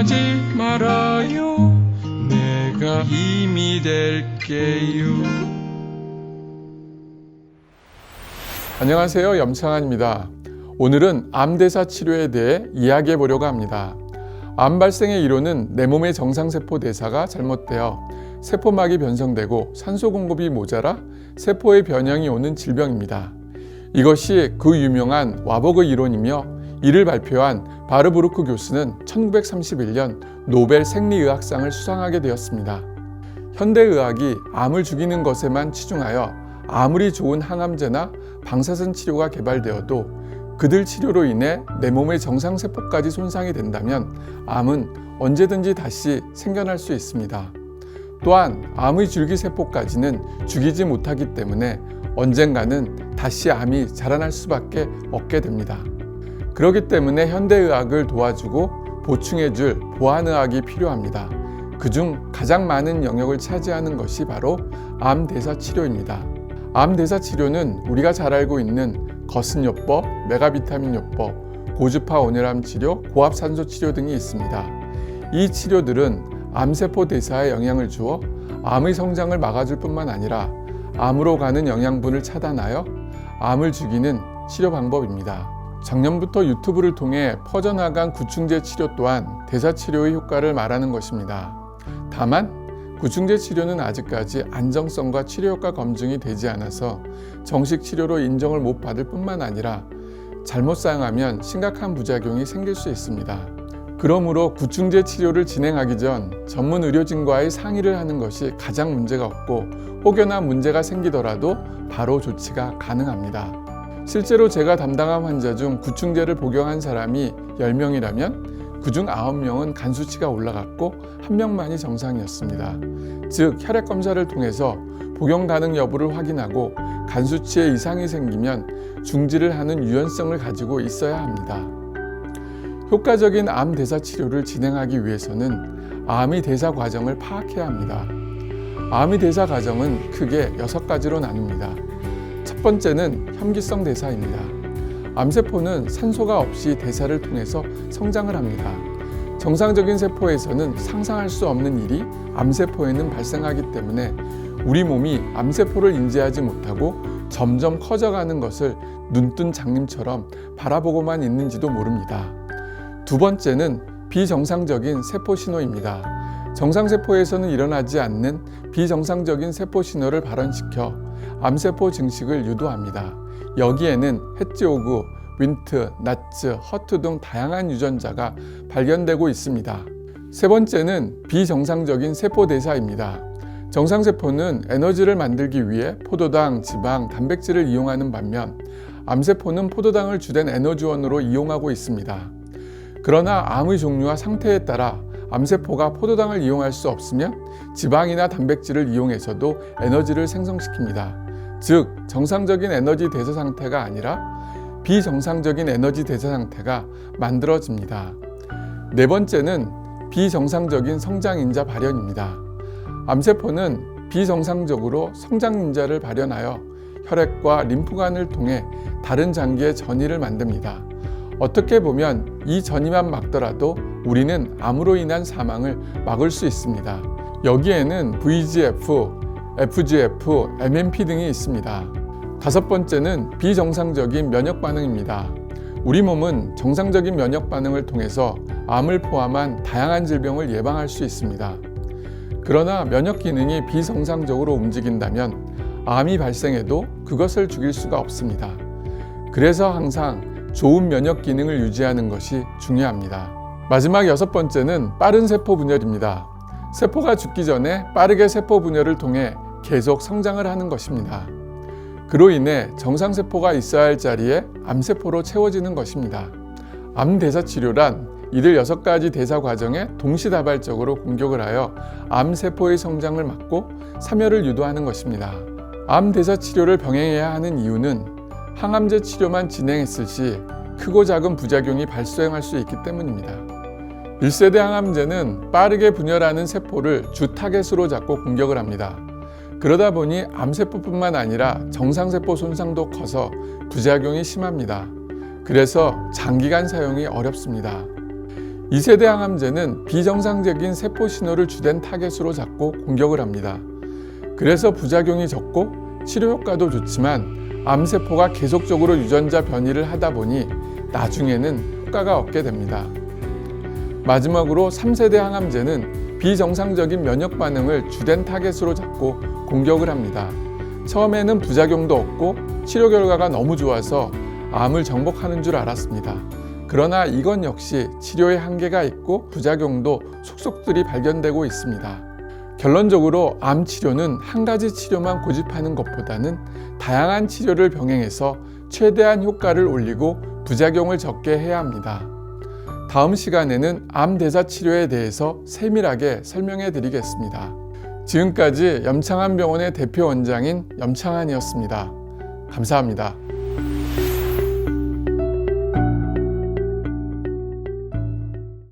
걱정하지 말아요. 내가 힘이 될게요. 안녕하세요, 염창환입니다. 오늘은 암대사 치료에 대해 이야기해 보려고 합니다. 암 발생의 이론은 내 몸의 정상세포 대사가 잘못되어 세포막이 변성되고 산소 공급이 모자라 세포의 변형이 오는 질병입니다. 이것이 그 유명한 와버그 이론이며 이를 발표한 바르부르크 교수는 1931년 노벨 생리의학상을 수상하게 되었습니다. 현대의학이 암을 죽이는 것에만 치중하여 아무리 좋은 항암제나 방사선 치료가 개발되어도 그들 치료로 인해 내 몸의 정상세포까지 손상이 된다면 암은 언제든지 다시 생겨날 수 있습니다. 또한 암의 줄기세포까지는 죽이지 못하기 때문에 언젠가는 다시 암이 자라날 수밖에 없게 됩니다. 그렇기 때문에 현대의학을 도와주고 보충해줄 보완의학이 필요합니다. 그중 가장 많은 영역을 차지하는 것이 바로 암대사 치료입니다. 암대사 치료는 우리가 잘 알고 있는 거슨요법, 메가비타민요법, 고주파 온혈암 치료, 고압산소 치료 등이 있습니다. 이 치료들은 암세포 대사에 영향을 주어 암의 성장을 막아줄 뿐만 아니라 암으로 가는 영양분을 차단하여 암을 죽이는 치료 방법입니다. 작년부터 유튜브를 통해 퍼져나간 구충제 치료 또한 대사 치료의 효과를 말하는 것입니다. 다만 구충제 치료는 아직까지 안정성과 치료 효과 검증이 되지 않아서 정식 치료로 인정을 못 받을 뿐만 아니라 잘못 사용하면 심각한 부작용이 생길 수 있습니다. 그러므로 구충제 치료를 진행하기 전 전문 의료진과의 상의를 하는 것이 가장 문제가 없고 혹여나 문제가 생기더라도 바로 조치가 가능합니다. 실제로 제가 담당한 환자 중 구충제를 복용한 사람이 10명이라면 그중 9명은 간 수치가 올라갔고 1명만이 정상이었습니다. 즉 혈액 검사를 통해서 복용 가능 여부를 확인하고 간 수치에 이상이 생기면 중지를 하는 유연성을 가지고 있어야 합니다. 효과적인 암 대사 치료를 진행하기 위해서는 암의 대사 과정을 파악해야 합니다. 암의 대사 과정은 크게 6가지로 나뉩니다. 첫 번째는 혐기성 대사입니다. 암세포는 산소가 없이 대사를 통해서 성장을 합니다. 정상적인 세포에서는 상상할 수 없는 일이 암세포에는 발생하기 때문에 우리 몸이 암세포를 인지하지 못하고 점점 커져가는 것을 눈뜬 장님처럼 바라보고만 있는지도 모릅니다. 두 번째는 비정상적인 세포 신호입니다. 정상세포에서는 일어나지 않는 비정상적인 세포 신호를 발현시켜 암세포 증식을 유도합니다. 여기에는 해지오그, 윈트, 나츠, 허트 등 다양한 유전자가 발견되고 있습니다. 세 번째는 비정상적인 세포 대사입니다. 정상세포는 에너지를 만들기 위해 포도당, 지방, 단백질을 이용하는 반면 암세포는 포도당을 주된 에너지원으로 이용하고 있습니다. 그러나 암의 종류와 상태에 따라 암세포가 포도당을 이용할 수 없으면 지방이나 단백질을 이용해서도 에너지를 생성시킵니다. 즉 정상적인 에너지 대사 상태가 아니라 비정상적인 에너지 대사 상태가 만들어집니다. 네 번째는 비정상적인 성장인자 발현입니다. 암세포는 비정상적으로 성장인자를 발현하여 혈액과 림프관을 통해 다른 장기의 전이를 만듭니다. 어떻게 보면 이 전이만 막더라도 우리는 암으로 인한 사망을 막을 수 있습니다. 여기에는 VEGF, FGF, MMP 등이 있습니다. 다섯 번째는 비정상적인 면역 반응입니다. 우리 몸은 정상적인 면역 반응을 통해서 암을 포함한 다양한 질병을 예방할 수 있습니다. 그러나 면역 기능이 비정상적으로 움직인다면 암이 발생해도 그것을 죽일 수가 없습니다. 그래서 항상 좋은 면역 기능을 유지하는 것이 중요합니다. 마지막 여섯 번째는 빠른 세포 분열입니다. 세포가 죽기 전에 빠르게 세포 분열을 통해 계속 성장을 하는 것입니다. 그로 인해 정상세포가 있어야 할 자리에 암세포로 채워지는 것입니다. 암대사 치료란 이들 6가지 대사 과정에 동시다발적으로 공격을 하여 암세포의 성장을 막고 사멸을 유도하는 것입니다. 암대사 치료를 병행해야 하는 이유는 항암제 치료만 진행했을 시 크고 작은 부작용이 발생할 수 있기 때문입니다. 1세대 항암제는 빠르게 분열하는 세포를 주 타겟으로 잡고 공격을 합니다. 그러다 보니 암세포뿐만 아니라 정상세포 손상도 커서 부작용이 심합니다. 그래서 장기간 사용이 어렵습니다. 2세대 항암제는 비정상적인 세포 신호를 주된 타겟으로 잡고 공격을 합니다. 그래서 부작용이 적고 치료 효과도 좋지만 암세포가 계속적으로 유전자 변이를 하다 보니 나중에는 효과가 없게 됩니다. 마지막으로 3세대 항암제는 비정상적인 면역 반응을 주된 타겟으로 잡고 공격을 합니다. 처음에는 부작용도 없고 치료 결과가 너무 좋아서 암을 정복하는 줄 알았습니다. 그러나 이건 역시 치료에 한계가 있고 부작용도 속속들이 발견되고 있습니다. 결론적으로 암 치료는 한 가지 치료만 고집하는 것보다는 다양한 치료를 병행해서 최대한 효과를 올리고 부작용을 적게 해야 합니다. 다음 시간에는 암 대사 치료에 대해서 세밀하게 설명해 드리겠습니다. 지금까지 염창한 병원의 대표 원장인 염창한이었습니다. 감사합니다.